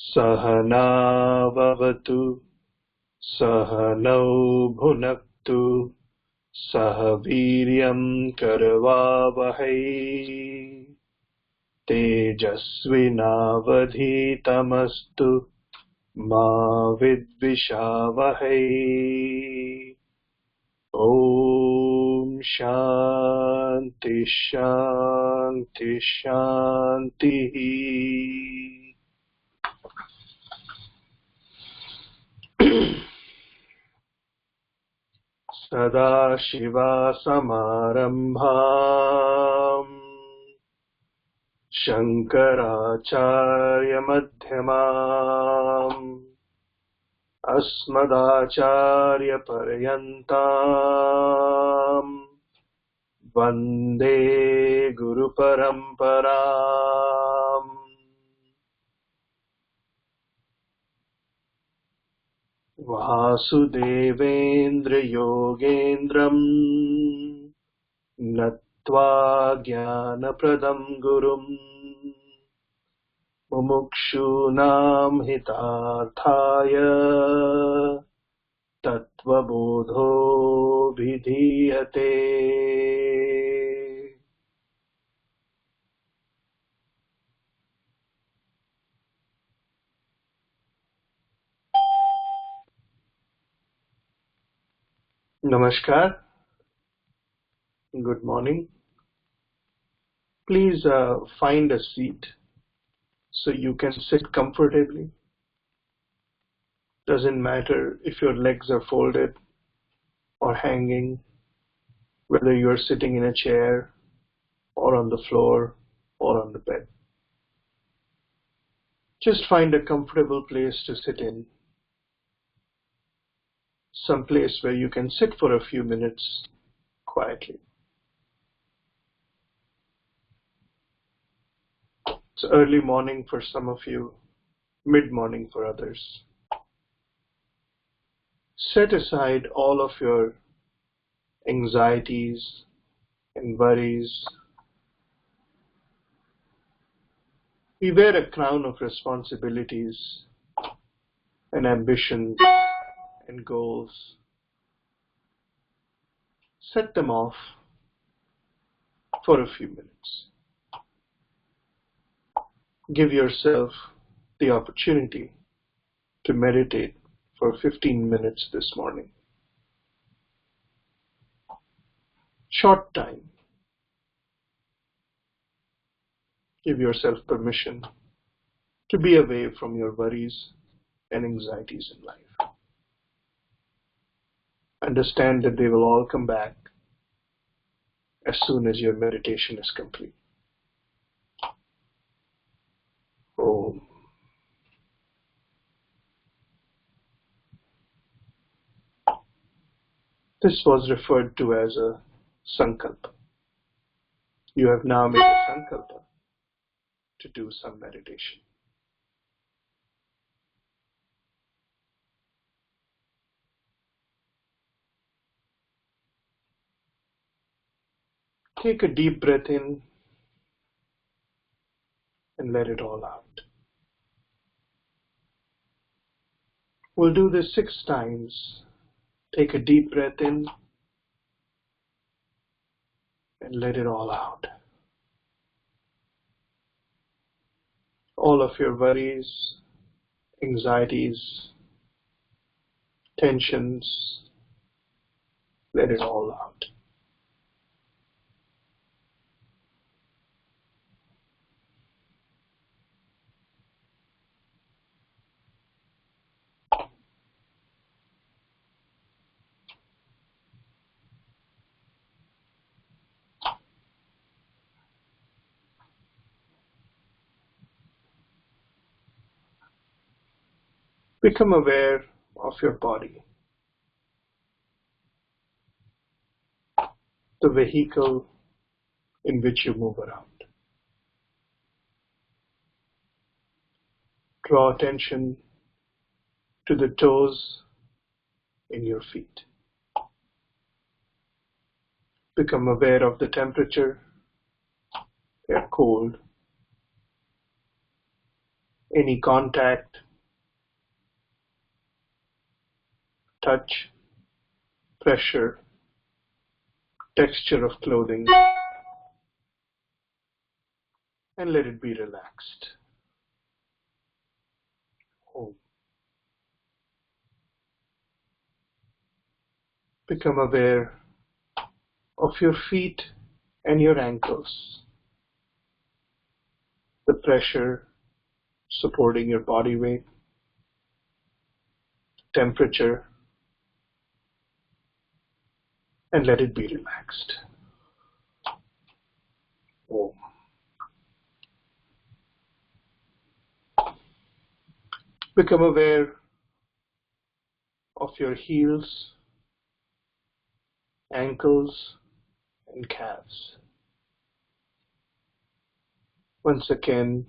सहना भवतु सहनौ भुनक्तु सह वीर्यं करवावहै तेजस्विनावधीतमस्तु मा विद्विषावहै। ॐ शान्ति शान्ति शान्तिः। सदाशिवसमारम्भाम् शङ्कराचार्यमध्यमाम् अस्मदाचार्यपर्यन्ताम् वन्दे गुरुपरम्पराम्। वासुदेवेन्द्रयोगेन्द्रम् नत्वा ज्ञानप्रदं गुरुम् मुमुक्षूनां हितार्थाय तत्त्वबोधोऽभिधीयते। Namaskar. Good morning. Please find a seat so you can sit comfortably. Doesn't matter if your legs are folded or hanging, whether you are sitting in a chair or on the floor or on the bed. Just find a comfortable place to sit in. Some place where you can sit for a few minutes quietly. It's early morning for some of you, mid-morning for others. Set aside all of your anxieties and worries. We wear a crown of responsibilities and ambitions and goals. Set them off for a few minutes. Give yourself the opportunity to meditate for 15 minutes this morning. Short time. Give yourself permission to be away from your worries and anxieties in life. Understand that they will all come back as soon as your meditation is complete. Om. This was referred to as a sankalpa. You have now made a sankalpa to do some meditation. Take a deep breath in and let it all out. We'll do this 6 times. Take a deep breath in and let it all out. All of your worries, anxieties, tensions, let it all out. Become aware of your body, the vehicle in which you move around. Draw attention to the toes in your feet. Become aware of the temperature. They're cold. any contact, touch, pressure, texture of clothing, and let it be relaxed. Om. Become aware of your feet and your ankles, the pressure supporting your body weight, temperature, and let it be relaxed. Om. Become aware of your heels, ankles, and calves. Once again,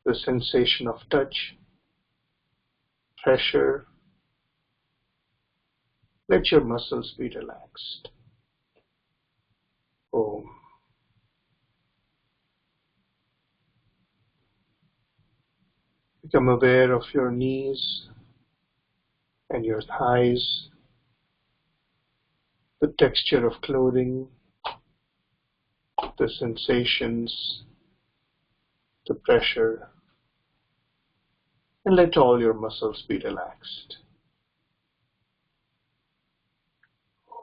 the sensation of touch, pressure. Let your muscles be relaxed. Om. Become aware of your knees and your thighs, the texture of clothing, the sensations, the pressure, and let all your muscles be relaxed.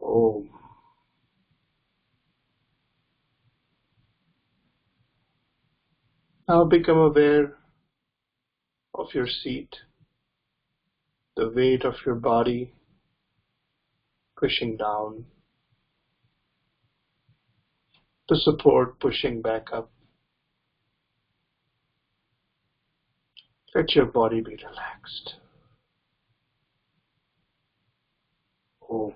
Om. Now become aware of your seat, the weight of your body pushing down, the support pushing back up. Let your body be relaxed. Om.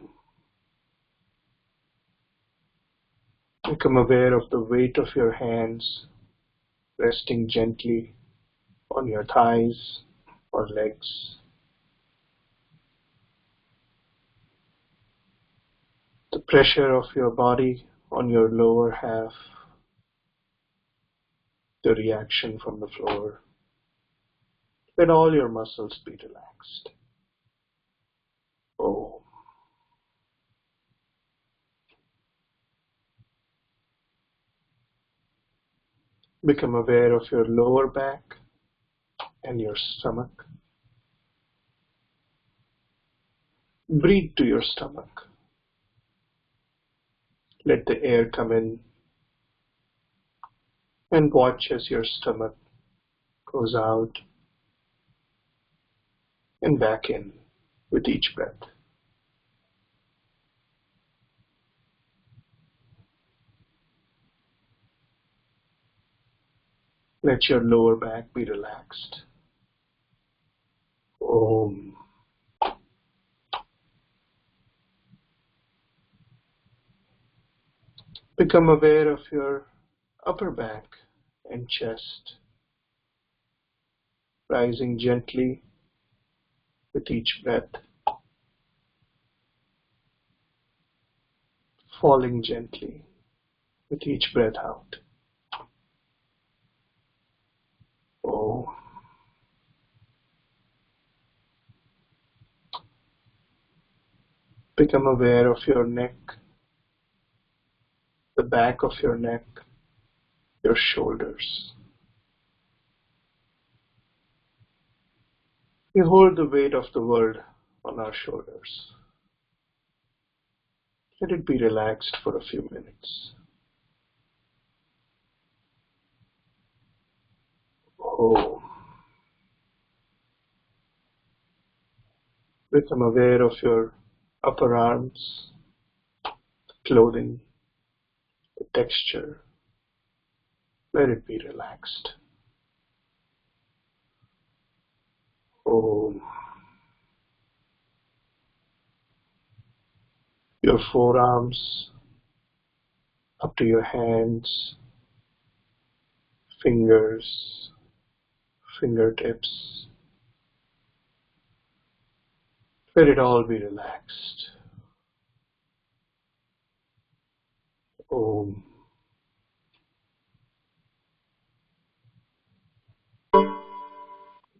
Become aware of the weight of your hands resting gently on your thighs or legs. The pressure of your body on your lower half, the reaction from the floor. Let all your muscles be relaxed. Om. Become aware of your lower back and your stomach. Breathe to your stomach. Let the air come in and watch as your stomach goes out and back in with each breath. Let your lower back be relaxed. Om. Become aware of your upper back and chest, rising gently with each breath, falling gently with each breath out. Om. Become aware of your neck, the back of your neck, your shoulders. We hold the weight of the world on our shoulders. Let it be relaxed for a few minutes. Om. Become aware of your upper arms, the clothing, the texture. Let it be relaxed. Om. Your forearms, up to your hands, fingers, fingertips. Let it all be relaxed. Om.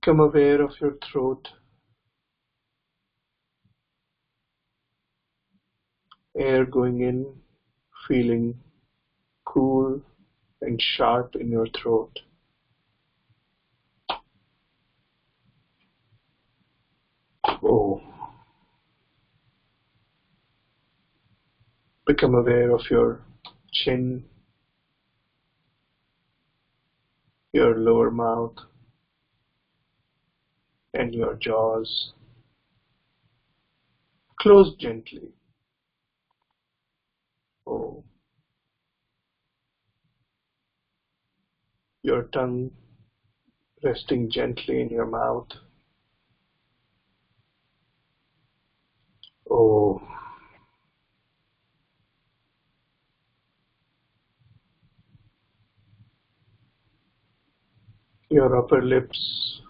Become aware of your throat, air going in, feeling cool and sharp in your throat. Oh. Become aware of your chin, your lower mouth, and your jaws. Close gently. Oh. Your tongue resting gently in your mouth. Oh. Your upper lips,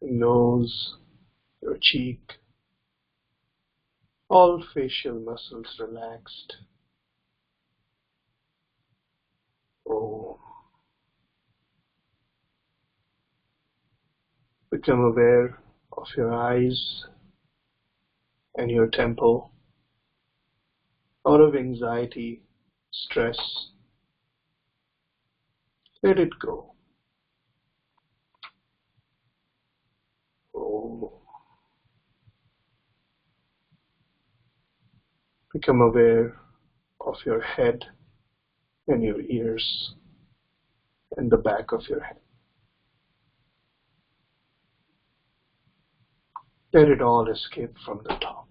nose, your cheek, all facial muscles relaxed. Oh. Become aware of your eyes and your temple. Out of anxiety, stress, let it go. Oh. Become aware of your head and your ears and the back of your head. Let it all escape from the top.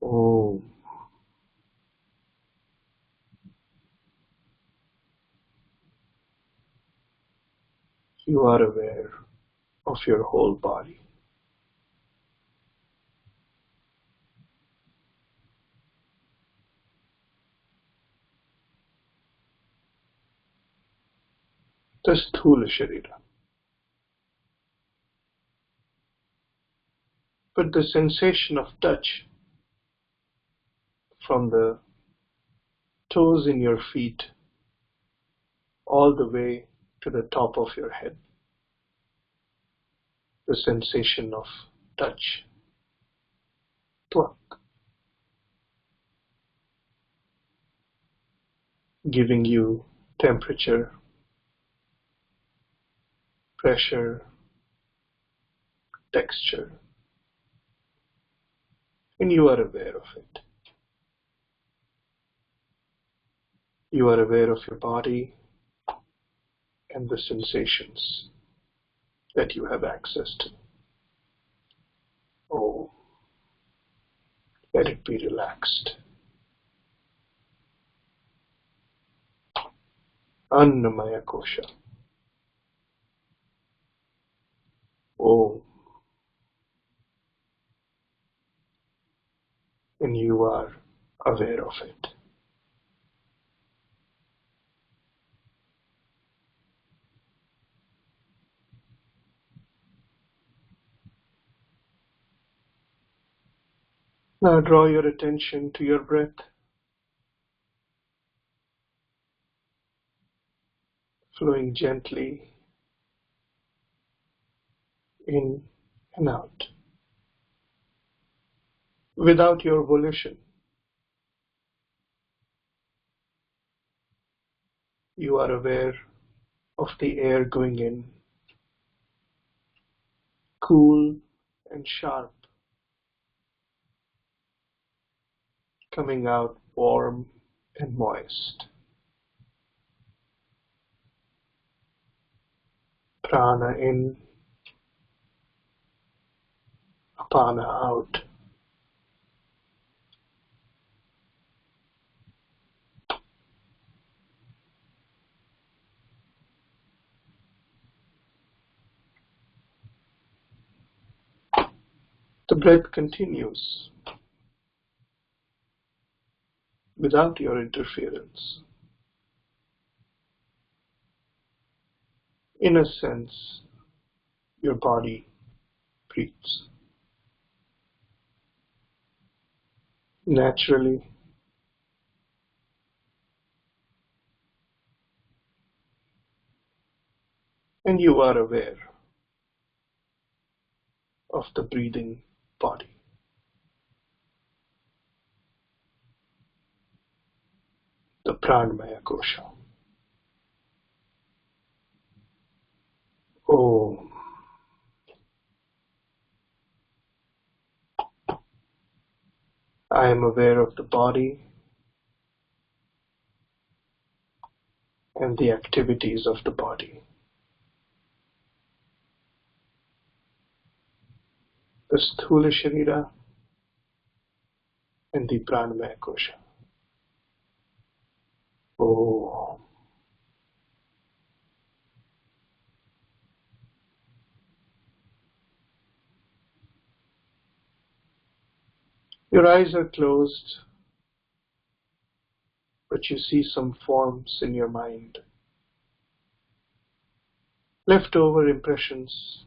Oh. You are aware of your whole body. The Sthula Sharira. But the sensation of touch from the toes in your feet all the way to the top of your head. The sensation of touch. Twak. Giving you temperature, pressure, texture. And you are aware of it. You are aware of your body and the sensations that you have access to. Oh, let it be relaxed. Annamaya Kosha. Oh, and you are aware of it. Now draw your attention to your breath, flowing gently in and out. Without your volition, you are aware of the air going in, cool and sharp, coming out warm and moist. Prana in, apana out. The breath continues without your interference. In a sense, your body breathes naturally, And you are aware of the breathing body. The pranamaya kosha. Om. I am aware of the body and the activities of the body. The sthula sharira and the pranamaya kosha. Om. Your eyes are closed, but you see some forms in your mind. Leftover impressions,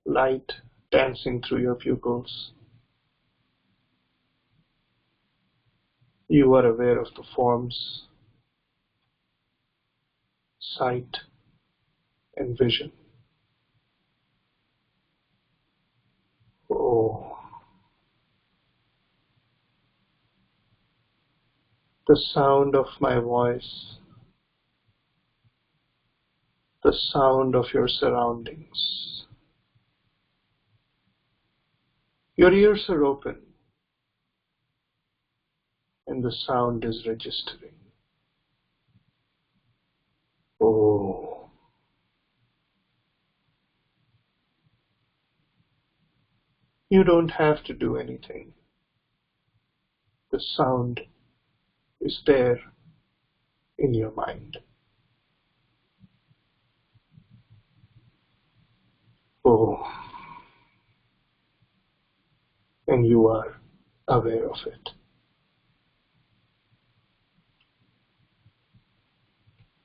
light dancing through your pupils. You are aware of the forms, sight, and vision. Oh. The sound of my voice, the sound of your surroundings. Your ears are open and the sound is registering. Oh. You don't have to do anything. The sound is there in your mind. Oh. And you are aware of it.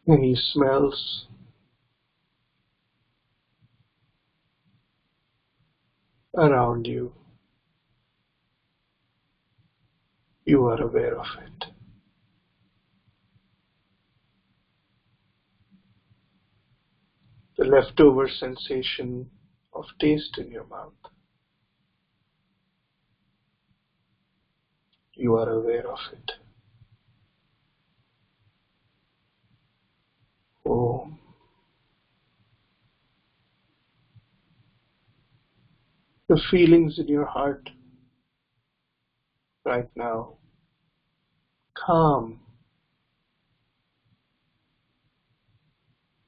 Any smells, around you, you are aware of it. The leftover sensation of taste in your mouth, you are aware of it. Oh. The feelings in your heart right now, calm,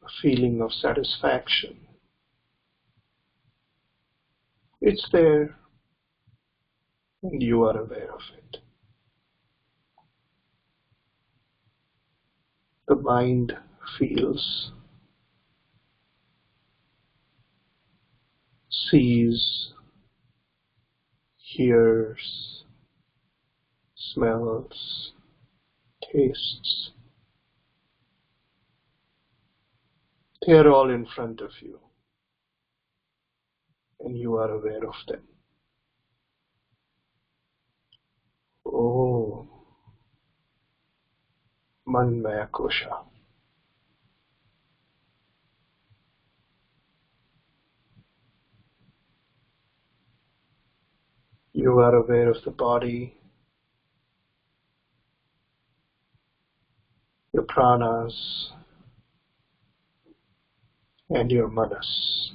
a feeling of satisfaction. It's there and you are aware of it. The mind feels, sees, hears, smells, tastes. They are all in front of you and you are aware of them. Oh, manmaya kosha. You are aware of the body, your pranas, and your manas.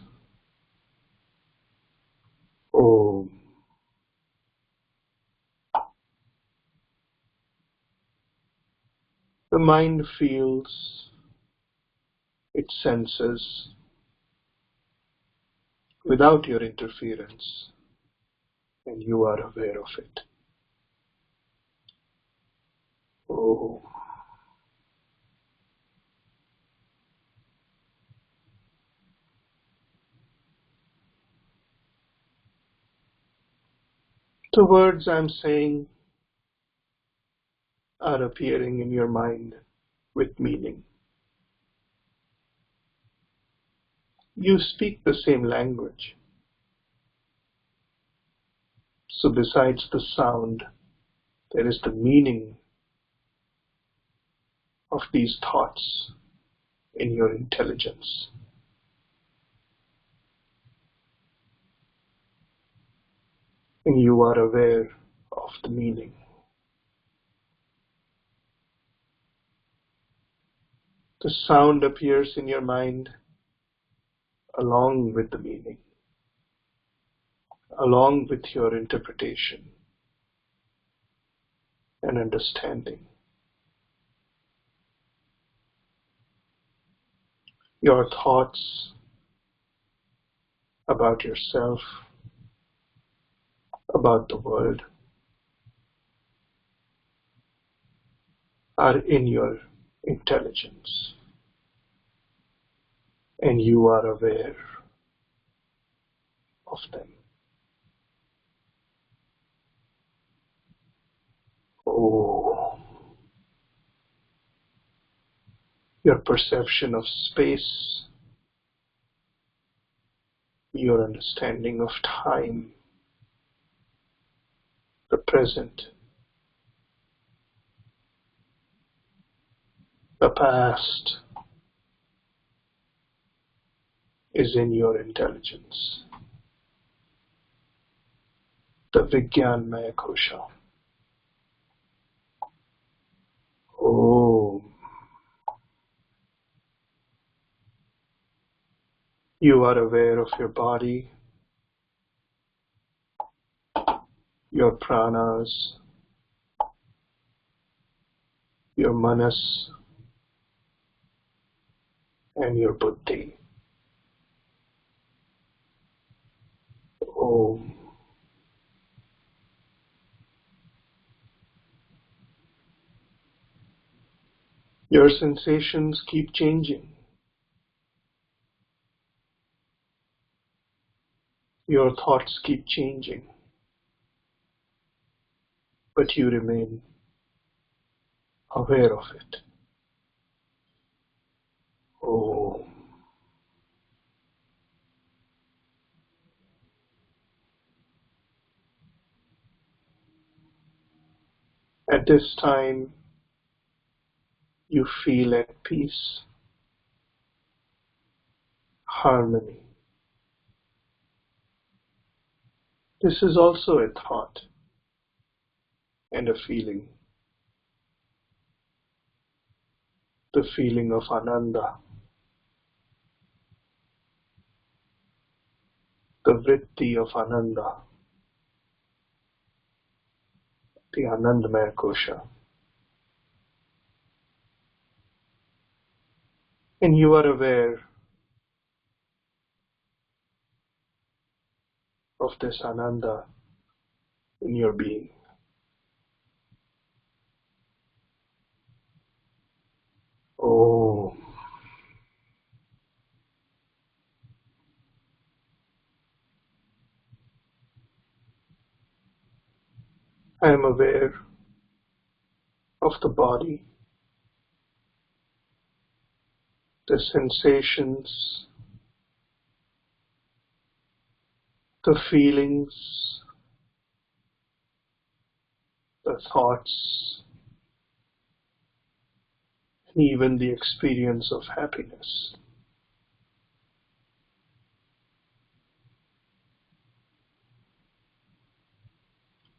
Om. The mind feels, it senses, without your interference, and you are aware of it. Oh. The words I'm saying are appearing in your mind with meaning. You speak the same language. So besides the sound, there is the meaning of these thoughts in your intelligence. And you are aware of the meaning. The sound appears in your mind along with the meaning, along with your interpretation and understanding. Your thoughts about yourself, about the world, are in your intelligence, and you are aware of them. Oh, your perception of space, your understanding of time, the present, the past, is in your intelligence. The Vijnanmaya Kosha. Oh, you are aware of your body, your pranas, your manas, and your buddhi. Oh, your sensations keep changing. Your thoughts keep changing. But you remain aware of it. Oh, at this time, you feel at peace, harmony. This is also a thought and a feeling. The feeling of Ananda, the vritti of Ananda, the Anandamaya Kosha. And you are aware of this Ananda in your being. Oh, I am aware of the body, the sensations, the feelings, the thoughts, and even the experience of happiness.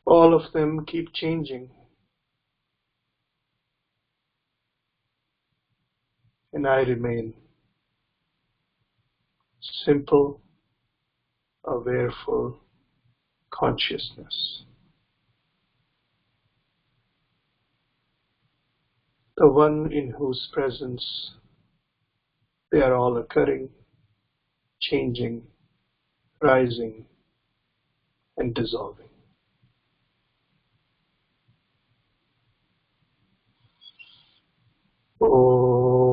All of them keep changing, and I remain simple, awareful consciousness. The one in whose presence they are all occurring, changing, rising, and dissolving. Oh,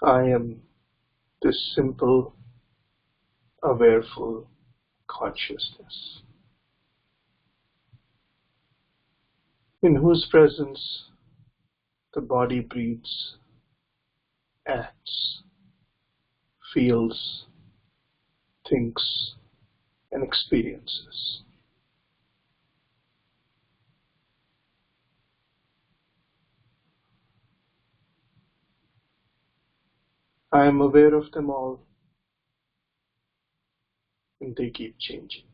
I am this simple, awareful consciousness, in whose presence the body breathes, acts, feels, thinks, and experiences. I am aware of them all, and they keep changing.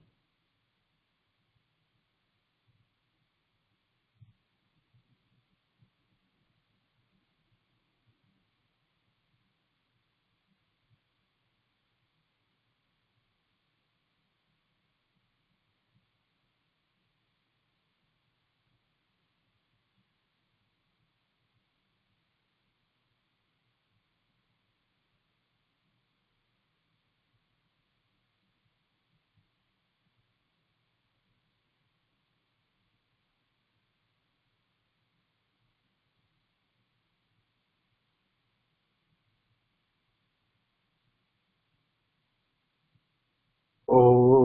Om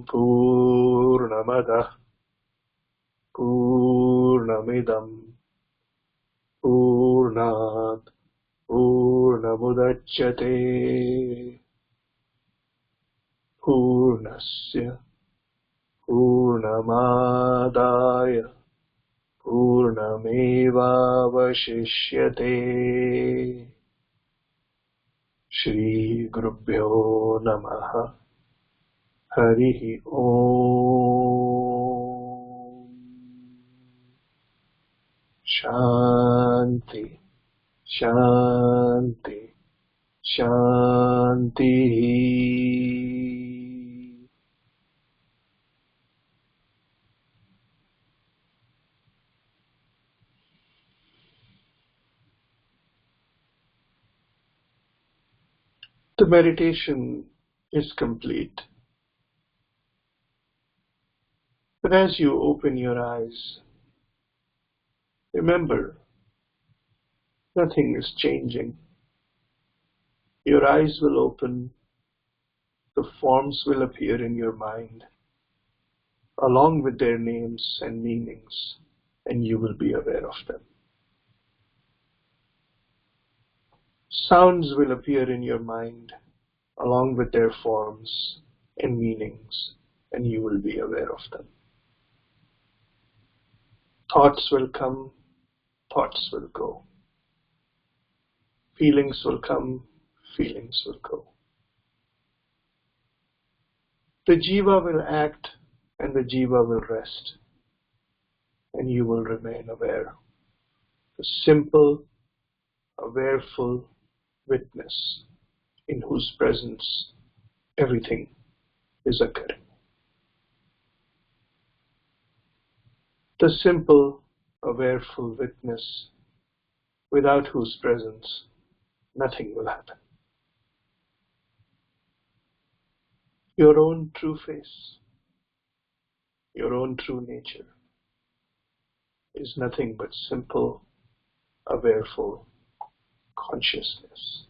Purnamada Purnamidam Purnat Purnamudachyate Purnasya Purnamadaya Purnamevavashishyate. Shri Gurubhyo Namaha. Harihi Om. Shanti, Shanti, Shanti. The meditation is complete. But as you open your eyes, remember, nothing is changing. Your eyes will open, the forms will appear in your mind, along with their names and meanings, and you will be aware of them. Sounds will appear in your mind, along with their forms and meanings, and you will be aware of them. Thoughts will come, thoughts will go. Feelings will come, feelings will go. The jiva will act and the jiva will rest, and you will remain aware. The simple, awareful witness in whose presence everything is occurring. The simple, awareful witness without whose presence nothing will happen. Your own true face, your own true nature is nothing but simple, awareful consciousness.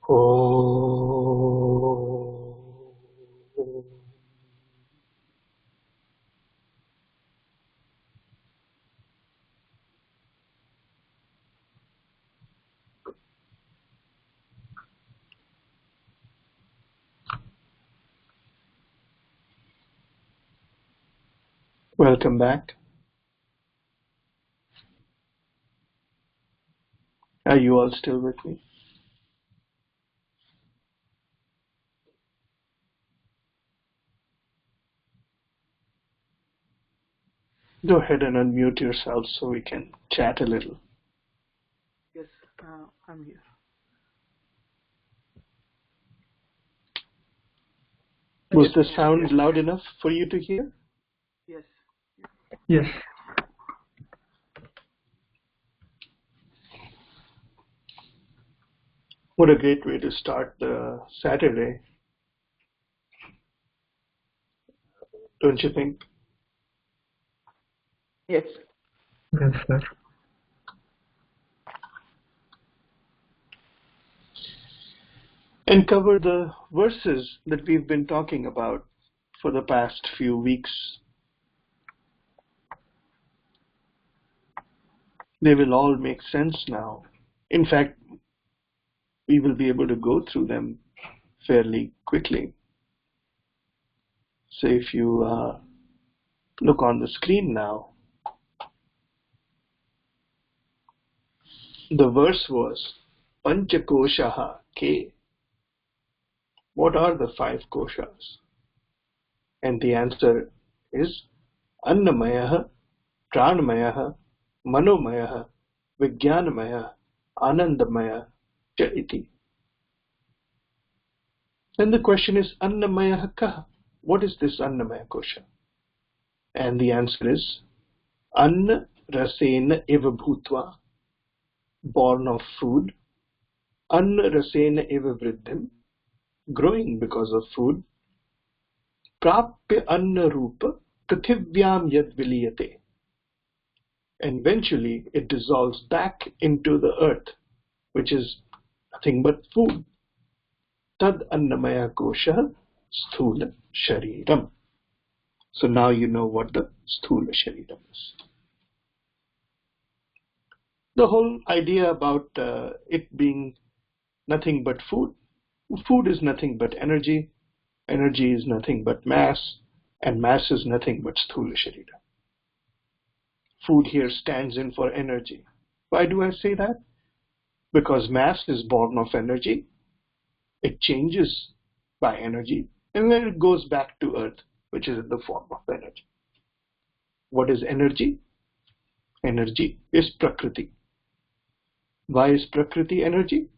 Oh. Welcome back. Are you all still with me? Go ahead and unmute yourself so we can chat a little. Yes, I'm here. Was the sound loud enough for you to hear? Yes. Yes. What a great way to start the Saturday, don't you think? Yes. Yes, sir. And cover the verses that we've been talking about for the past few weeks. They will all make sense now. In fact, we will be able to go through them fairly quickly. So if you look on the screen now, the verse was Panchakoshaha Ke. What are the 5 koshas? And the answer is Annamaya, Pranamaya, Manomaya, Vijnanamaya, Anandamaya, Cha iti. Then the question is Annamaya Kaha. What is this Annamaya kosha? And the answer is Anna Rasena Eva Bhutva, born of food, Anna Rasena Eva Vriddhim, growing because of food, Prapya Anna Rupa Prithivyam Yad Viliyate, and eventually it dissolves back into the earth, which is nothing but food. Tad Annamaya Kosha Sthula Shariram. So now you know what the Sthula Shariram is. The whole idea about it being nothing but food. Food is nothing but energy. Energy is nothing but mass. And mass is nothing but Sthula Sharira. Food here stands in for energy. Why do I say that? Because mass is born of energy. It changes by energy. And then it goes back to earth, which is in the form of energy. What is energy? Energy is Prakriti. Why is Prakriti energy?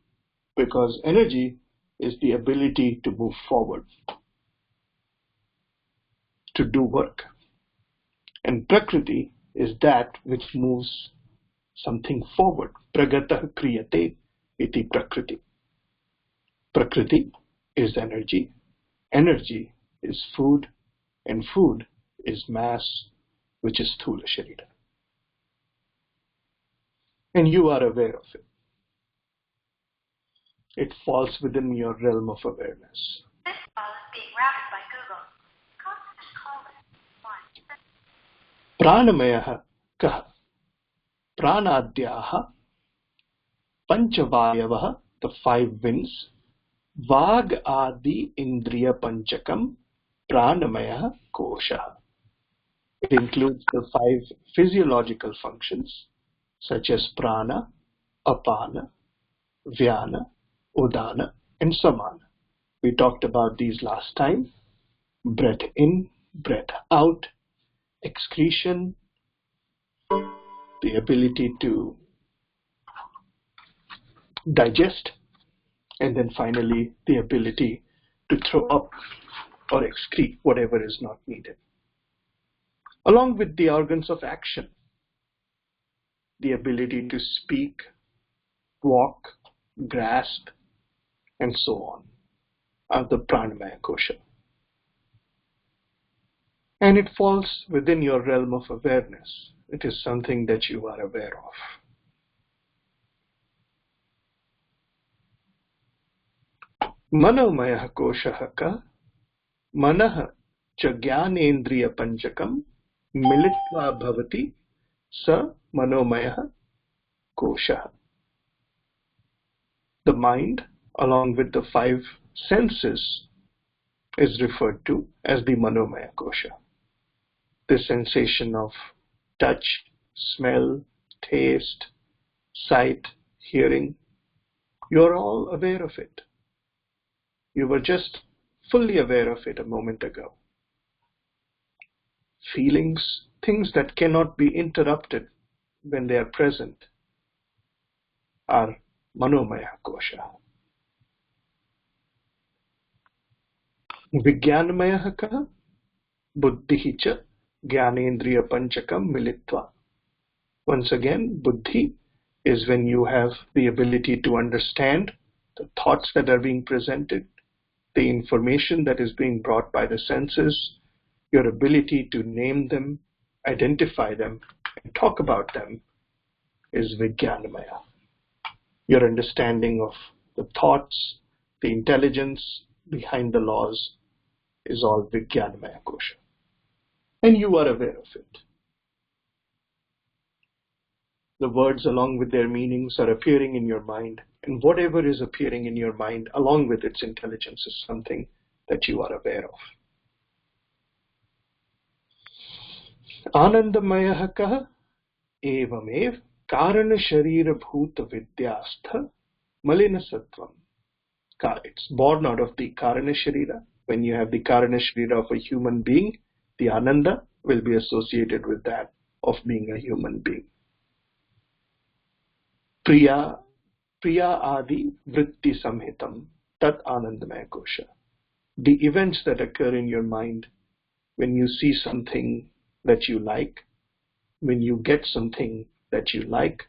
Because energy is the ability to move forward, to do work. And Prakriti is that which moves something forward. Pragatah kriyate iti Prakriti. Prakriti is energy. Energy is food. And food is mass, which is Sthula Sharira. And you are aware of it. It falls within your realm of awareness. This call is being routed by Google. Pranamaya kaha. Pranadhyaha Panchavayavaha, the 5 winds. Vag adi indriya panchakam pranamaya kosha. It includes the 5 physiological functions such as prana, apana, vyana, udana, and samana. We talked about these last time. Breath in, breath out, excretion, the ability to digest, and then finally the ability to throw up or excrete whatever is not needed. Along with the organs of action, the ability to speak, walk, grasp, and so on, are the pranamaya kosha. And it falls within your realm of awareness. It is something that you are aware of. Manomaya kosha ka manah cha jnanendriya panchakam militva bhavati sa manomaya kosha. The mind, along with the 5 senses, is referred to as the manomaya kosha. The sensation of touch, smell, taste, sight, hearing, you're all aware of it. You were just fully aware of it a moment ago. Feelings, things that cannot be interrupted when they are present, are manomaya kosha. Vijnanamaya ka buddhi cha jnanendriya panchakam militva. Once again, buddhi is when you have the ability to understand the thoughts that are being presented, the information that is being brought by the senses, your ability to name them, identify them, and talk about them is Vijnanamaya. Your understanding of the thoughts, the intelligence behind the laws is all Vijnanamaya kosha. And you are aware of it. The words along with their meanings are appearing in your mind, and whatever is appearing in your mind along with its intelligence is something that you are aware of. Anandamaya kah evamev karana sharira bhuta vidyastha malina sattvam. It's born out of the karana sharira. When you have the karana sharira of a human being, the ananda will be associated with that of being a human being. Priya adi vritti samhitam tat anandamaya kosha. The events that occur in your mind when you see something that you like, when you get something that you like,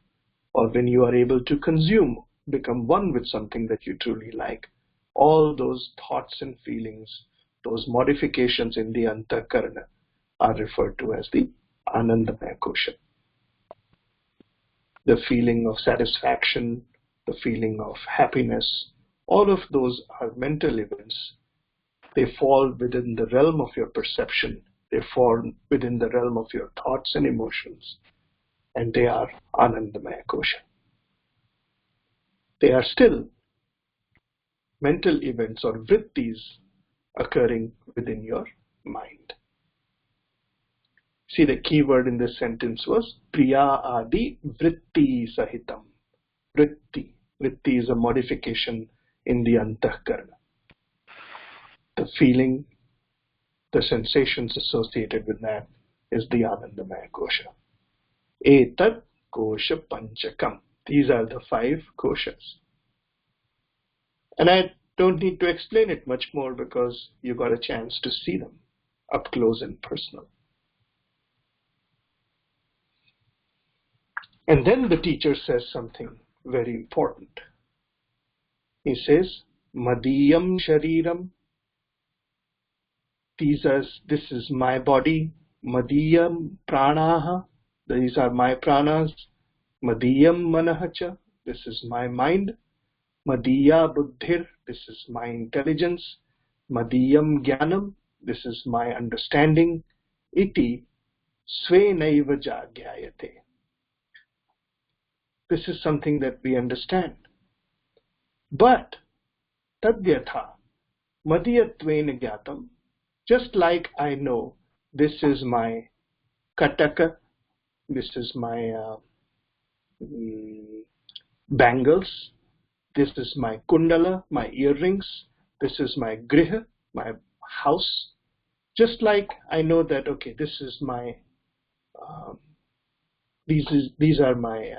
or when you are able to consume, become one with something that you truly like, all those thoughts and feelings, those modifications in the antakarana are referred to as the anandamaya kosha. The feeling of satisfaction, the feeling of happiness, all of those are mental events. They fall within the realm of your perception. They fall within the realm of your thoughts and emotions. And they are anandamaya kosha. They are still mental events or vrittis occurring within your mind. See, the key word in this sentence was priya adi vritti sahitam. Vritti. Vritti is a modification in the antahkarana. The feeling, the sensations associated with that is the anandamaya kosha. Etat kosha panchakam. These are the 5 koshas. And I don't need to explain it much more because you got a chance to see them up close and personal. And then the teacher says something very important. He says, Madiyam Shariram. This is my body. Madiyam Pranaha. These are my pranas. Madiyam Manahacha. This is my mind. Madiya Buddhir. This is my intelligence. Madiyam Jnanam. This is my understanding. Iti Svenaiva Jagyayate. This is something that we understand. But tadyatha madhiyatvena gyatam, just like I know this is my kataka, this is my bangles, this is my kundala, my earrings, this is my griha, my house. Just like I know that, okay, this is my these are my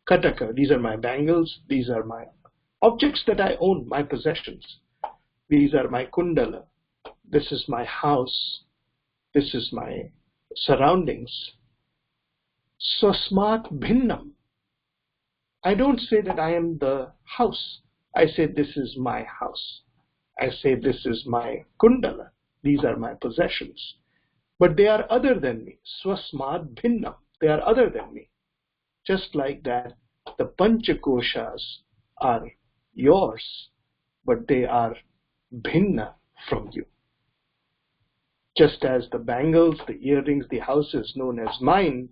kataka, these are my bangles, these are my objects that I own, my possessions. These are my kundala, this is my house, this is my surroundings. Swasmat bhinnam. I don't say that I am the house. I say this is my house. I say this is my kundala. These are my possessions. But they are other than me. Swasmat bhinnam. They are other than me. Just like that, the panchakoshas are yours, but they are bhinna from you. Just as the bangles, the earrings, the house is known as mine,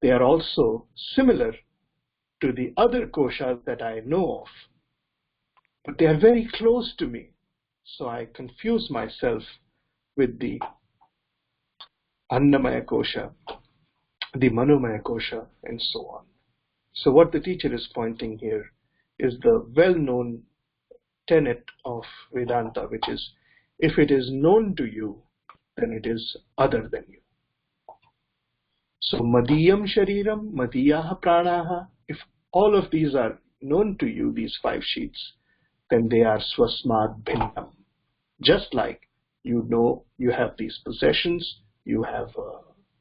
they are also similar to the other koshas that I know of. But they are very close to me. So I confuse myself with the Annamaya kosha, the Manomaya kosha, and so on. So what the teacher is pointing here is the well-known tenet of Vedanta, which is, if it is known to you, then it is other than you. So Madiyam Shariram, Madiyaha Pranaha, if all of these are known to you, these 5 sheets, then they are Swasmat Bhinnam. Just like you know you have these possessions, you have,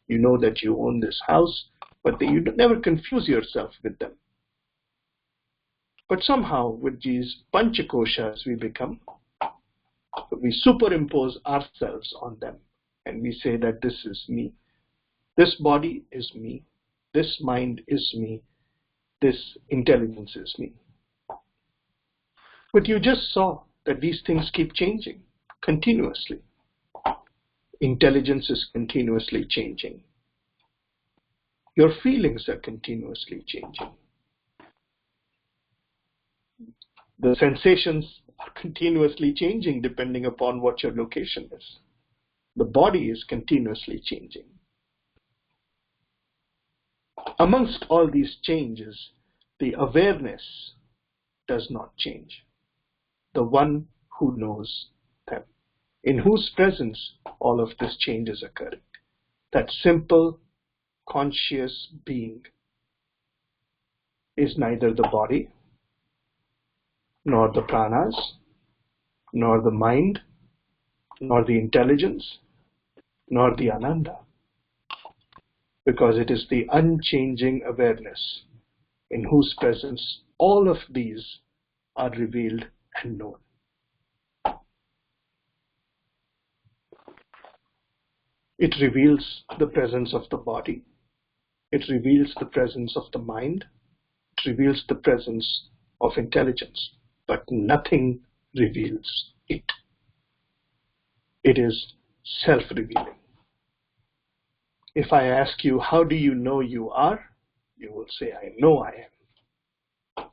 you know that you own this house, but you never confuse yourself with them. But somehow with these panchakoshas we superimpose ourselves on them and we say that this is me. This body is me. This mind is me. This intelligence is me. But you just saw that these things keep changing continuously. Intelligence is continuously changing. Your feelings are continuously changing. The sensations are continuously changing depending upon what your location is. The body is continuously changing. Amongst all these changes, the awareness does not change. The one who knows them, in whose presence all of this change is occurring. That simple, conscious being is neither the body, nor the pranas, nor the mind, nor the intelligence, nor the ananda. Because it is the unchanging awareness in whose presence all of these are revealed and known. It reveals the presence of the body. It reveals the presence of the mind. It reveals the presence of intelligence. But nothing reveals it. It is self-revealing. If I ask you, how do you know you are? You will say, I know I am.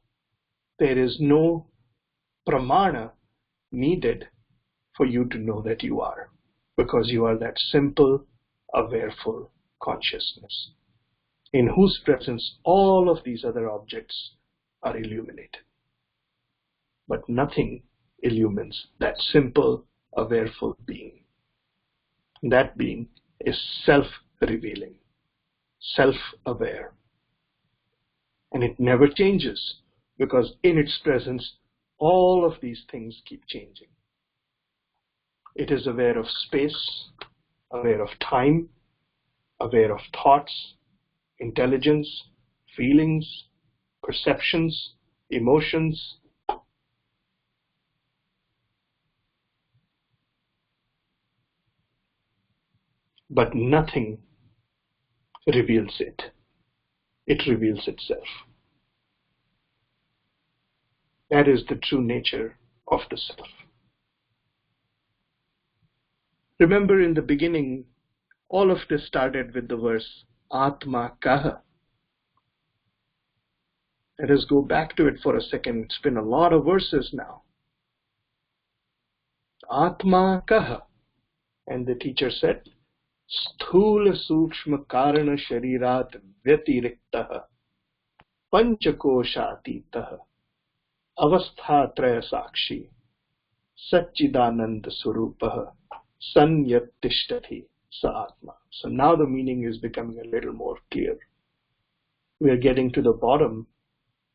There is no pramana needed for you to know that you are, because you are that simple, awareful consciousness, in whose presence all of these other objects are illuminated. But nothing illumines that simple, awareful being. That being is self-revealing, self-aware. And it never changes, because in its presence, all of these things keep changing. It is aware of space, aware of time, aware of thoughts, intelligence, feelings, perceptions, emotions. But nothing reveals it. It reveals itself. That is the true nature of the self. Remember, in the beginning, all of this started with the verse Atma Kaha. Let us go back to it for a second. It's been a lot of verses now. Atma Kaha. And the teacher said, Sthula Sukshma Karana Sharirat Vyatiriktaha Panchakoshatitaha Avastha Traya Sakshi Satchidananda Surupaha Sanyattishtati Sa Atma. So now the meaning is becoming a little more clear. We are getting to the bottom,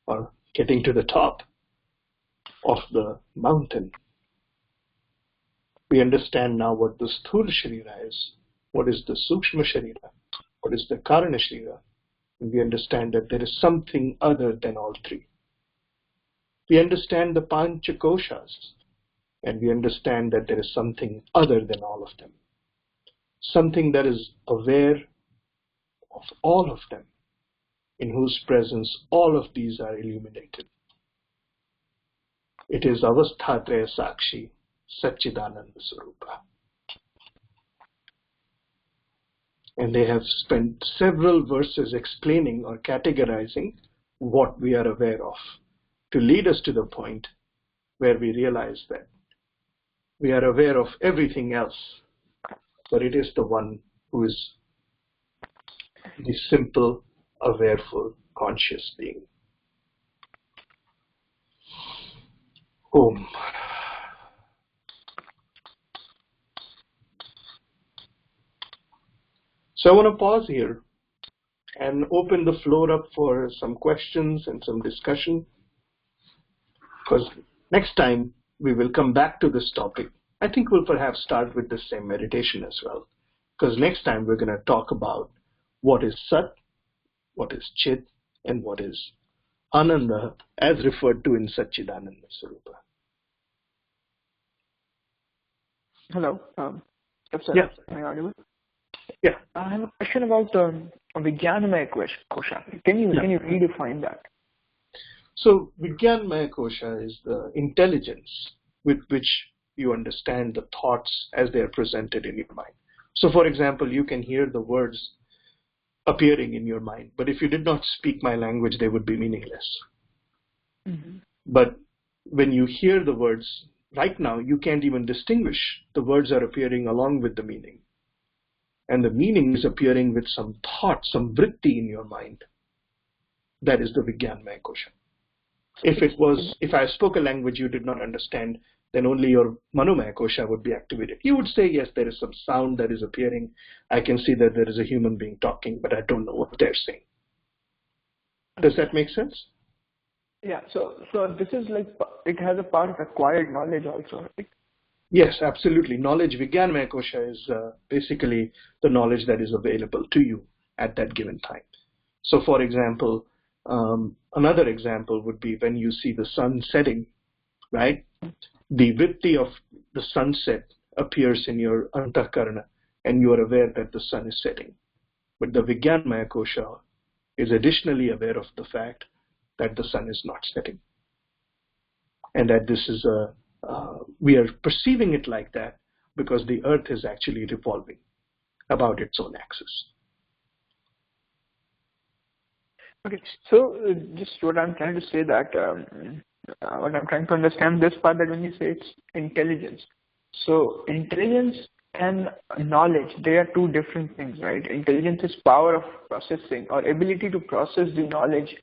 or getting to the top of the mountain. We understand now what the Sthula Sharira is, what is the Sukshma Sharira, what is the Karana Sharira, and we understand that there is something other than all three. We understand the Panchakoshas, and we understand that there is something other than all of them. Something that is aware of all of them, in whose presence all of these are illuminated. It is Avasthatraya Sakshi, Satchidananda Swarupa. And they have spent several verses explaining or categorizing what we are aware of, to lead us to the point where we realize that we are aware of everything else, but it is the one who is the simple, awareful, conscious being. Om. So I want to pause here and open the floor up for some questions and some discussion, because next time we will come back to this topic. I think we'll perhaps start with the same meditation as well, because next time we're going to talk about what is Sat, what is Chit, and what is Ananda, as referred to in Satchidananda Swarupa. Hello. Yeah. Am I audible? Yeah. I have a question about Vijnanamaya Kosha. Can you redefine that? So Vijnanamaya Kosha is the intelligence with which you understand the thoughts as they are presented in your mind. So for example, you can hear the words appearing in your mind. But if you did not speak my language, they would be meaningless. Mm-hmm. But when you hear the words, right now, you can't even distinguish. The words are appearing along with the meaning. And the meaning is appearing with some thought, some vritti in your mind. That is the Vijnanamaya Kosha. If I spoke a language you did not understand, then only your Manomaya Kosha would be activated. You would say, yes, there is some sound that is appearing. I can see that there is a human being talking, but I don't know what they're saying. Does that make sense? Yeah. So this is like, it has a part of acquired knowledge also, right? Yes, absolutely. Knowledge, Vijnanamaya Kosha, is basically the knowledge that is available to you at that given time. So, for example, another example would be when you see the sun setting, right? The vritti of the sunset appears in your antakarana, and you are aware that the sun is setting. But the Vijnanamaya Kosha is additionally aware of the fact that the sun is not setting. And that this is we are perceiving it like that because the earth is actually revolving about its own axis. Okay, so just what I'm trying to say that, what I'm trying to understand this part, that when you say it's intelligence, so intelligence and knowledge, they are two different things, right? Intelligence is power of processing or ability to process the knowledge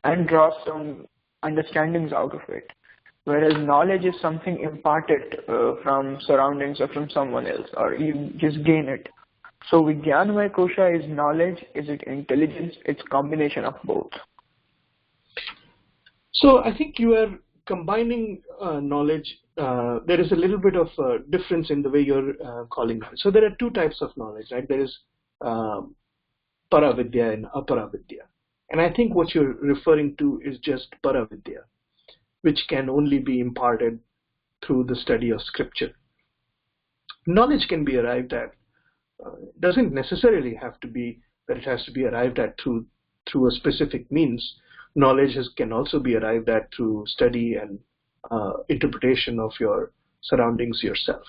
and draw some understandings out of it. Whereas knowledge is something imparted from surroundings or from someone else, or you just gain it. So Vijnanamaya Kosha is knowledge, is it intelligence? It's combination of both. So I think you are combining knowledge. There is a little bit of difference in the way you're calling it. So there are two types of knowledge, right? There is Paravidya and Aparavidya. And I think what you're referring to is just Paravidya, which can only be imparted through the study of scripture. Knowledge can be arrived at. Doesn't necessarily have to be that it has to be arrived at through a specific means. Knowledge can also be arrived at through study and interpretation of your surroundings yourself.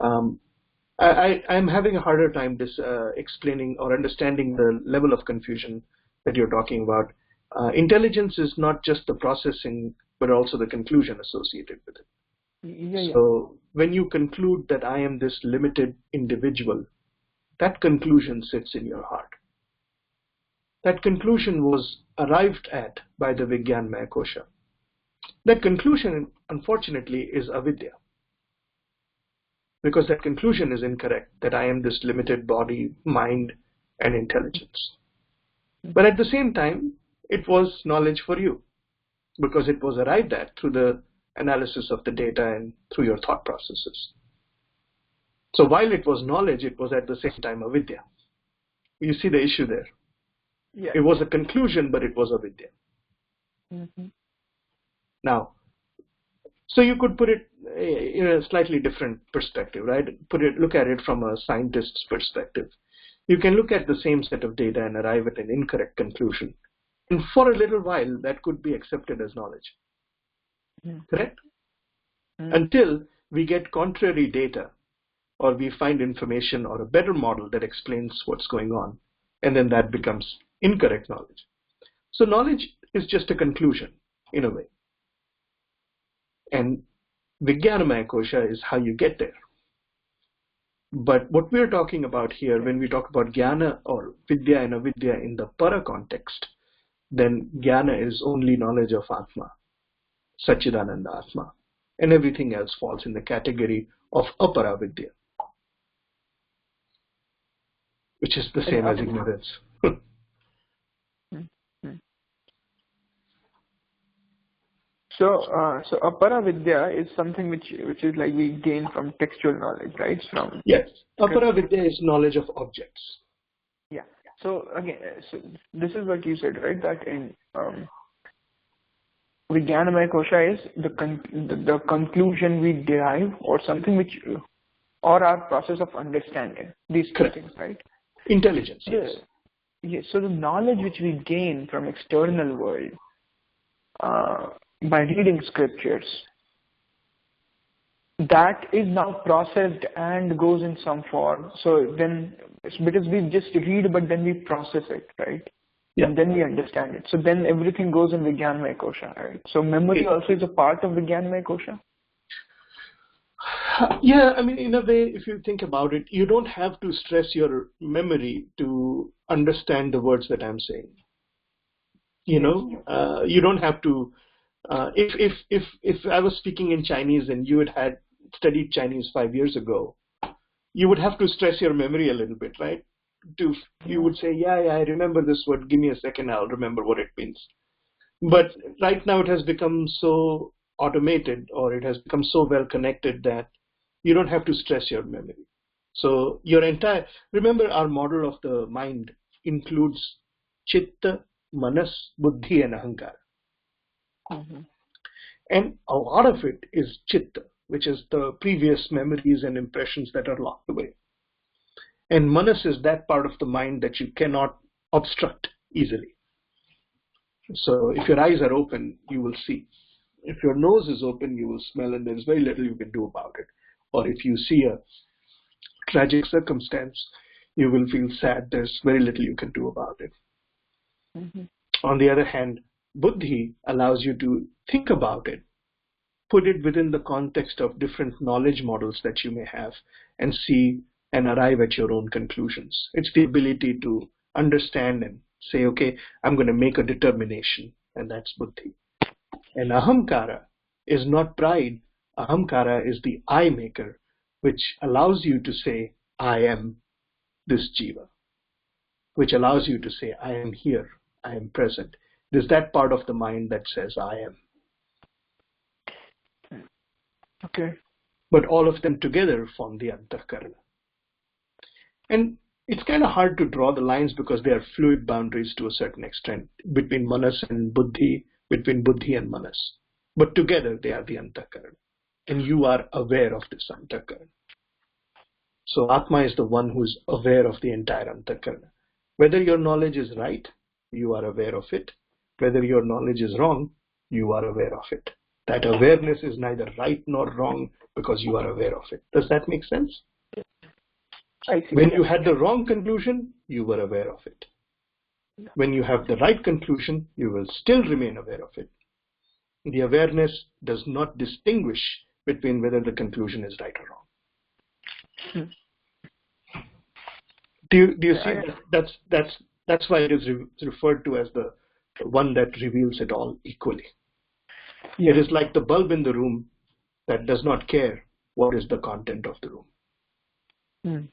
I'm having a harder time explaining or understanding the level of confusion that you're talking about. Intelligence is not just the processing, but also the conclusion associated with it. Yeah. So when you conclude that I am this limited individual, that conclusion sits in your heart. That conclusion was arrived at by the Vijnanamaya Kosha. That conclusion, unfortunately, is avidya. Because that conclusion is incorrect, that I am this limited body, mind, and intelligence. But at the same time, it was knowledge for you, because it was arrived at through the analysis of the data and through your thought processes. So while it was knowledge, it was at the same time avidya. You see the issue there? Yeah. It was a conclusion, but it was avidya. Mm-hmm. Now, so you could put it in a slightly different perspective, right? Look at it from a scientist's perspective. You can look at the same set of data and arrive at an incorrect conclusion. And for a little while, that could be accepted as knowledge. Correct? Until we get contrary data, or we find information or a better model that explains what's going on, and then that becomes incorrect knowledge. So knowledge is just a conclusion, in a way. And Vijnanamaya Kosha is how you get there. But what we're talking about here, when we talk about Jnana or Vidya and Avidya in the Para context, then Jnana is only knowledge of Atma, Satchidananda Atma. And everything else falls in the category of Aparavidya, which is the same as ignorance. So Aparavidya is something which is like we gain from textual knowledge, right? Yes, Aparavidya is knowledge of objects. Yeah. So again, so this is what you said, right? That in Vijnanamaya Kosha is the conclusion we derive, or something which, or our process of understanding these two things, right? Intelligence. Yes. Yes. So the knowledge which we gain from external world by reading scriptures, that is now processed and goes in some form. So then, it's because we just read, but then we process it, right? Yeah. And then we understand it. So then everything goes in Vijnanmaya Kosha, right? So memory also is a part of Vijnanmaya Kosha? Yeah, I mean, in a way, if you think about it, you don't have to stress your memory to understand the words that I'm saying. You know, you don't have to. If I was speaking in Chinese and you had studied Chinese 5 years ago, you would have to stress your memory a little bit, right? You would say, yeah, I remember this word. Give me a second, I'll remember what it means. But right now it has become so automated, or it has become so well connected that you don't have to stress your memory. So remember our model of the mind includes chitta, manas, buddhi and ahankara. Mm-hmm. And a lot of it is chitta, which is the previous memories and impressions that are locked away. And manas is that part of the mind that you cannot obstruct easily. So if your eyes are open, you will see. If your nose is open, you will smell, and there's very little you can do about it. Or if you see a tragic circumstance, you will feel sad. There's very little you can do about it. Mm-hmm. On the other hand, buddhi allows you to think about it, put it within the context of different knowledge models that you may have, and see and arrive at your own conclusions. It's the ability to understand and say, okay, I'm going to make a determination, and that's buddhi. And ahamkara is not pride. Ahamkara is the I maker, which allows you to say, I am this jiva, which allows you to say, I am here, I am present. There's that part of the mind that says, I am. Okay. But all of them together form the antahkarana. And it's kind of hard to draw the lines because they are fluid boundaries to a certain extent between manas and buddhi, between buddhi and manas. But together they are the antahkarana. And you are aware of this antahkarana. So Atma is the one who is aware of the entire antahkarana. Whether your knowledge is right, you are aware of it. Whether your knowledge is wrong, you are aware of it. That awareness is neither right nor wrong because you are aware of it. Does that make sense? I see. When you had the wrong conclusion, you were aware of it. When you have the right conclusion, you will still remain aware of it. The awareness does not distinguish between whether the conclusion is right or wrong. Do you see that's why it is referred to as the one that reveals it all equally. Yeah. It is like the bulb in the room that does not care what is the content of the room.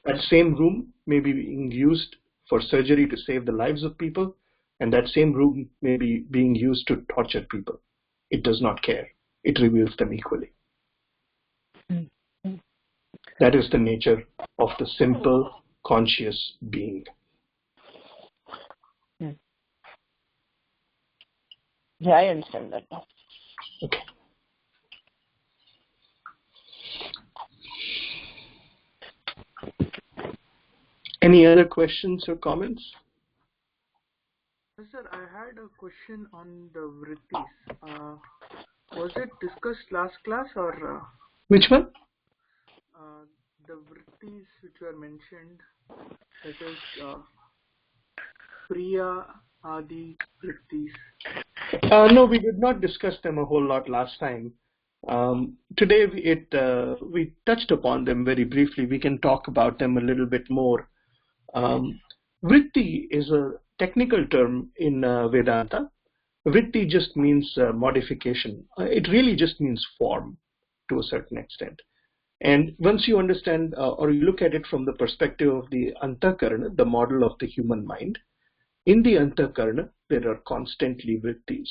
That same room may be being used for surgery to save the lives of people, and that same room may be being used to torture people. It does not care. It reveals them equally. That is the nature of the simple, conscious being. Yeah, I understand that now. Okay. Any other questions or comments? Sir, I had a question on the vrittis. Was it discussed last class or? Which one? The vrittis which were mentioned, that is Priya Adi vrittis. No, we did not discuss them a whole lot last time. Today we touched upon them very briefly. We can talk about them a little bit more. Vritti is a technical term in Vedanta. Vritti just means modification. It really just means form to a certain extent. And once you understand or you look at it from the perspective of the antahkarana, the model of the human mind, in the antahkarana, there are constantly vrittis.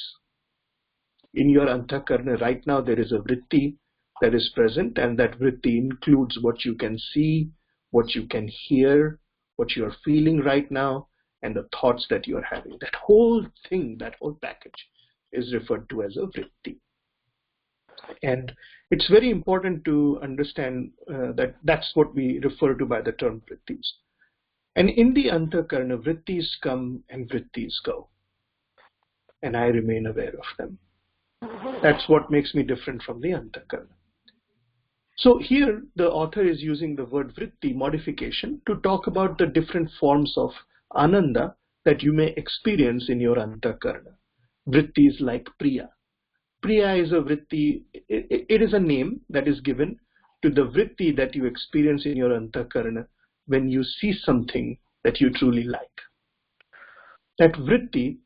In your antahkarana right now, there is a vritti that is present, and that vritti includes what you can see, what you can hear, what you are feeling right now, and the thoughts that you are having. That whole thing, that whole package is referred to as a vritti. And it's very important to understand that that's what we refer to by the term vrittis. And in the antahkarana, vrittis come and vrittis go. And I remain aware of them. That's what makes me different from the antahkarana. So here the author is using the word vritti, modification, to talk about the different forms of ananda that you may experience in your antakarana. Vrittis like priya. Priya is a vritti, it is a name that is given to the vritti that you experience in your antakarana when you see something that you truly like. That vritti,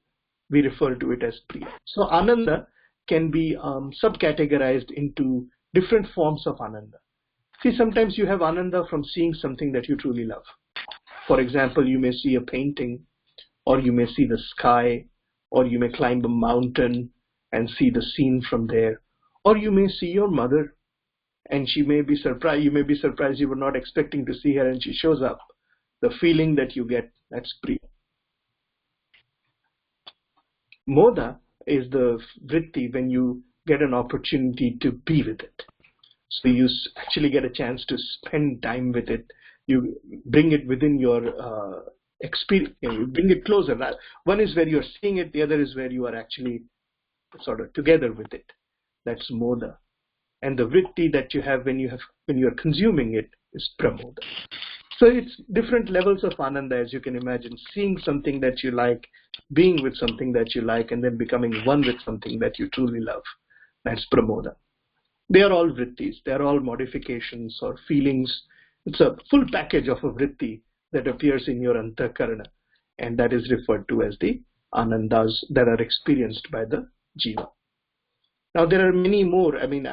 we refer to it as priya. So ananda can be subcategorized into different forms of ananda. See, sometimes you have ananda from seeing something that you truly love. For example, you may see a painting, or you may see the sky, or you may climb a mountain and see the scene from there, or you may see your mother and she may be surprised. You may be surprised, you were not expecting to see her and she shows up. The feeling that you get, that's priya. Bodha is the vritti when you get an opportunity to be with it. So you actually get a chance to spend time with it. You bring it within your experience. You bring it closer. One is where you're seeing it. The other is where you are actually sort of together with it. That's moda. And the vritti that you have when you are consuming it is pramoda. So it's different levels of ananda, as you can imagine. Seeing something that you like, being with something that you like, and then becoming one with something that you truly love. That's pramoda. They are all vrittis. They are all modifications or feelings. It's a full package of a vritti that appears in your antakarana, and that is referred to as the anandas that are experienced by the jiva. Now there are many more. I mean,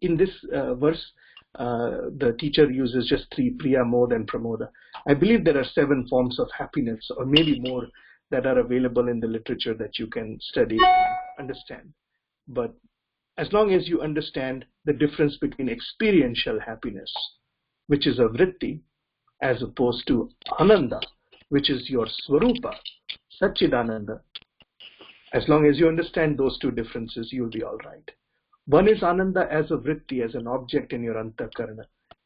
in this verse, the teacher uses just 3: priya, moda, and pramoda. I believe there are 7 forms of happiness, or maybe more, that are available in the literature that you can study and understand. But as long as you understand the difference between experiential happiness, which is a vritti, as opposed to ananda, which is your swarupa, satchidananda, as long as you understand those two differences, you'll be all right. One is ananda as a vritti, as an object in your antakarana.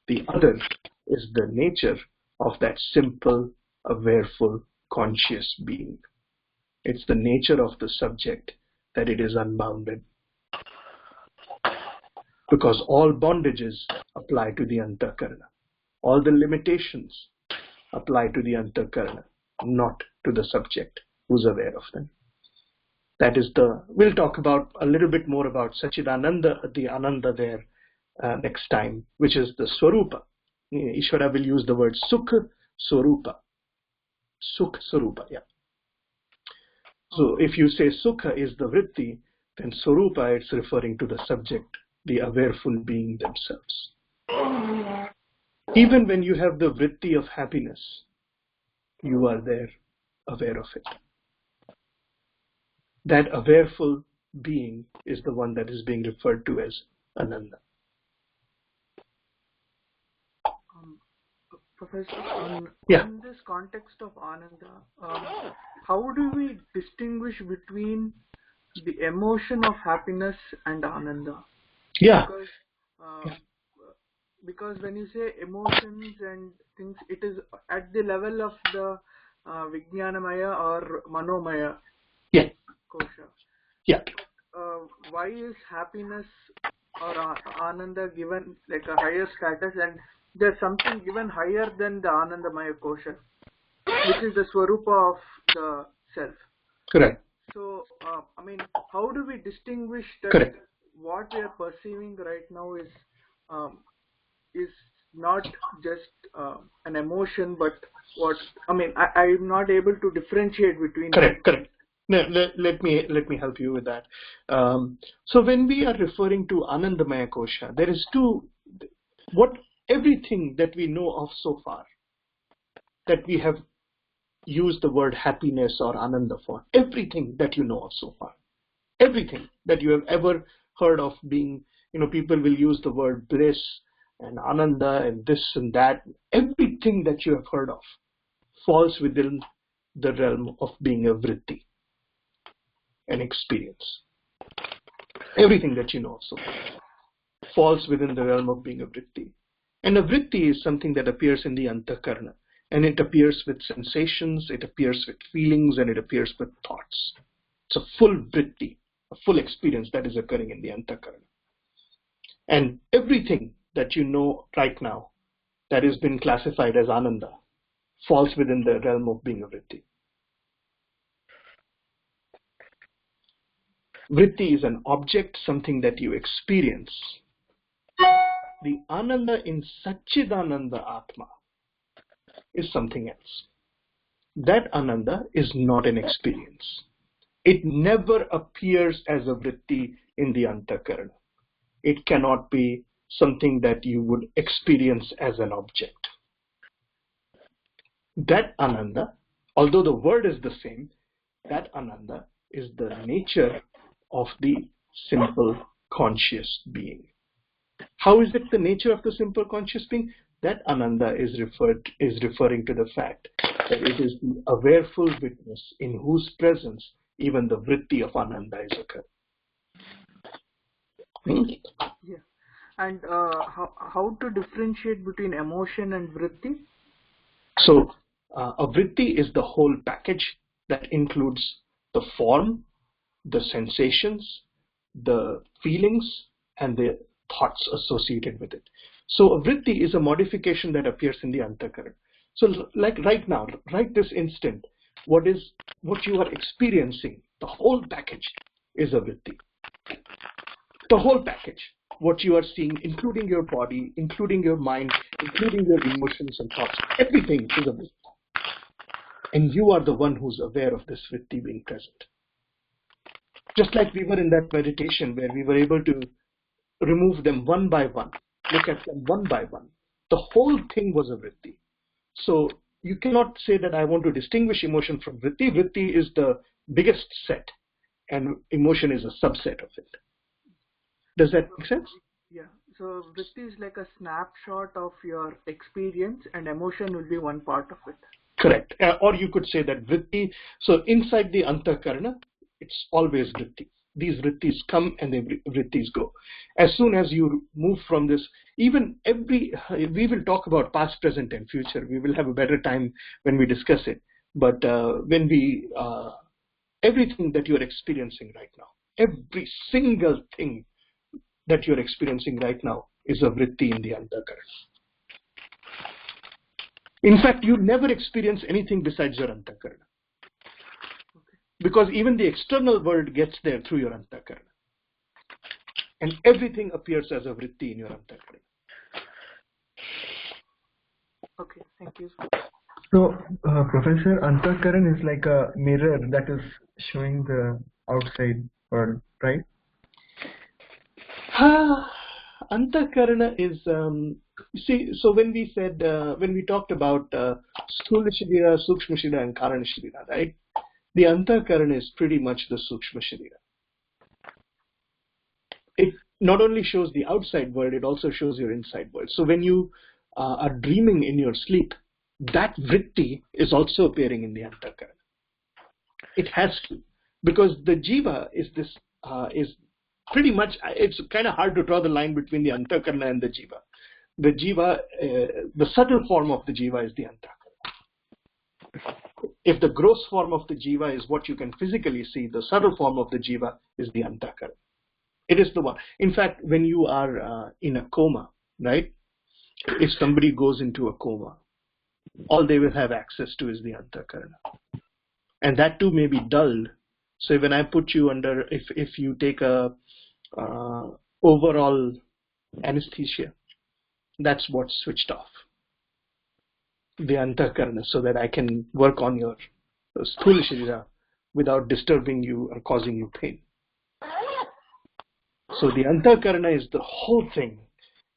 The other is the nature of that simple, awareful, conscious being. It's the nature of the subject that it is unbounded. Because all bondages apply to the antakarana. All the limitations apply to the antakarana, not to the subject who's aware of them. That is we'll talk about a little bit more about Sachidananda, the Ananda there next time, which is the Swarupa. Ishvara will use the word Sukha Swarupa. Sukha Swarupa, yeah. So if you say Sukha is the vritti, then Swarupa, it's referring to the subject, the awareful being themselves. Even when you have the vritti of happiness, you are there, aware of it. That awareful being is the one that is being referred to as Ananda. Professor, on Yeah. in this context of Ananda, how do we distinguish between the emotion of happiness and Ananda? Yeah. Because when you say emotions and things, it is at the level of the Vijnanamaya or Manomaya Yeah. kosha. Yeah. Why is happiness or Ananda given like a higher status, and there's something given higher than the Anandamaya kosha, which is the Swarupa of the self? Correct. So, I mean, how do we distinguish that? Correct. What we are perceiving right now is not just an emotion, but what I mean. I'm not able to differentiate between. Correct. Let me help you with that. So when we are referring to Anandamaya Kosha, there is everything that we know of so far, that we have used the word happiness or Ananda for, everything that you know of so far, everything that you have ever heard of being, people will use the word bliss and Ananda and this and that, everything that you have heard of falls within the realm of being a vritti, an experience. Everything that you know of so far falls within the realm of being a vritti. And a vritti is something that appears in the antakarana, and it appears with sensations, it appears with feelings, and it appears with thoughts. It's a full vritti, a full experience that is occurring in the antakarana. And everything that you know right now that has been classified as Ananda falls within the realm of being a vritti. Vritti is an object, something that you experience. The Ananda in Satchidananda Atma is something else. That Ananda is not an experience. It never appears as a vritti in the Antakarana. It cannot be something that you would experience as an object. That Ananda, although the word is the same, that Ananda is the nature of the simple conscious being. How is it the nature of the simple conscious being? That Ananda is referring to the fact that it is the awareful witness in whose presence even the vritti of Ananda is occurring. Yeah. And how to differentiate between emotion and vritti? So a vritti is the whole package that includes the form, the sensations, the feelings, and the thoughts associated with it. So a vritti is a modification that appears in the Antakarana. So like right now, right this instant, what you are experiencing, the whole package is a vritti. The whole package, what you are seeing, including your body, including your mind, including your emotions and thoughts, everything is a vritti. And you are the one who's aware of this vritti being present. Just like we were in that meditation where we were able to remove them one by one, look at them one by one. The whole thing was a vritti. So you cannot say that I want to distinguish emotion from vritti. Vritti is the biggest set and emotion is a subset of it. Does that make sense? Yeah. So vritti is like a snapshot of your experience and emotion will be one part of it. Correct. Or you could say that vritti, so inside the Antakarana, it's always vritti. These vrittis come and the vrittis go. As soon as you move from this, we will talk about past, present and future. We will have a better time when we discuss it. But everything that you're experiencing right now, every single thing that you're experiencing right now is a vritti in the Antakarana. In fact, you never experience anything besides your Antakarana. Because even the external world gets there through your Antakarana. And everything appears as a vritti in your Antakarana. Okay, thank you. So, Professor, Antakaran is like a mirror that is showing the outside world, right? Antakarana is, see, so when we said, when we talked about Sthula Sharira, Sukshma Sharira and Karana Sharira, right? The Antakarana is pretty much the Sukshma Sharira. It not only shows the outside world, it also shows your inside world. So when you are dreaming in your sleep, that vritti is also appearing in the Antakarana. It has to, because the jiva is this, is pretty much, it's kind of hard to draw the line between the Antakarana and the jiva. The jiva, the subtle form of the jiva is the Antakarana. If the gross form of the jiva is what you can physically see, the subtle form of the jiva is the Antakarana. It is the one. In fact, when you are in a coma, right? If somebody goes into a coma, all they will have access to is the Antakarana. And that too may be dulled. So when I put you under, if you take a overall anesthesia, that's what's switched off. The Antakarana, so that I can work on your Sthula Sharira without disturbing you or causing you pain. So the Antakarana is the whole thing.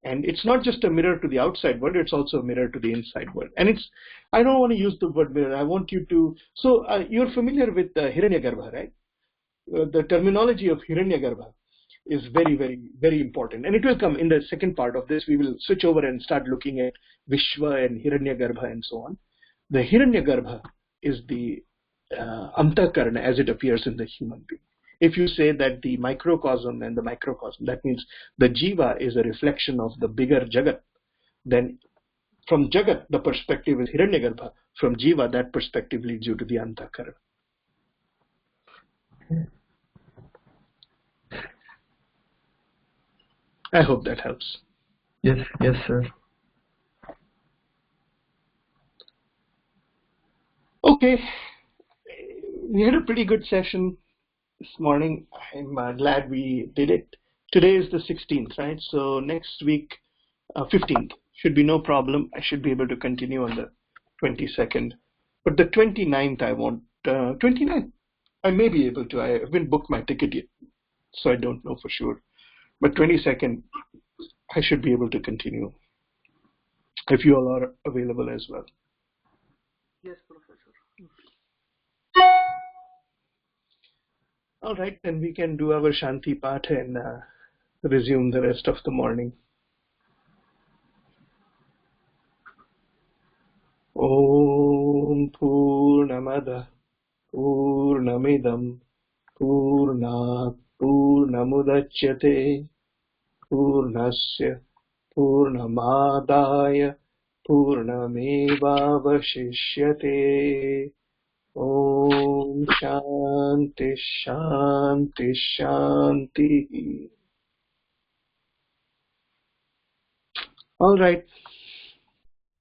And it's not just a mirror to the outside world, it's also a mirror to the inside world. And it's, I don't want to use the word mirror, I want you to, so you're familiar with Hiranyagarbha, right? The terminology of Hiranyagarbha is very, very, very important. And it will come in the second part of this. We will switch over and start looking at Vishwa and Hiranyagarbha and so on. The Hiranyagarbha is the Antakarana as it appears in the human being. If you say that the microcosm and the microcosm, that means the jiva is a reflection of the bigger jagat, then from jagat, the perspective is Hiranyagarbha. From jiva, that perspective leads you to the Antakarana. I hope that helps. Yes, yes, sir. Okay, we had a pretty good session this morning. I'm glad we did it. Today is the 16th, right? So next week, 15th, should be no problem. I should be able to continue on the 22nd. But the 29th, I won't. 29th, I may be able to. I haven't booked my ticket yet, so I don't know for sure. But 22nd, I should be able to continue if you all are available as well. Yes, Professor. All right, then we can do our Shanti Path and resume the rest of the morning. Om Purnamada Purnamidam Purnat Purnamudachyate Purnasya Purnamadaya Purnamevavashishyate. Om Shanti Shanti Shanti. All right.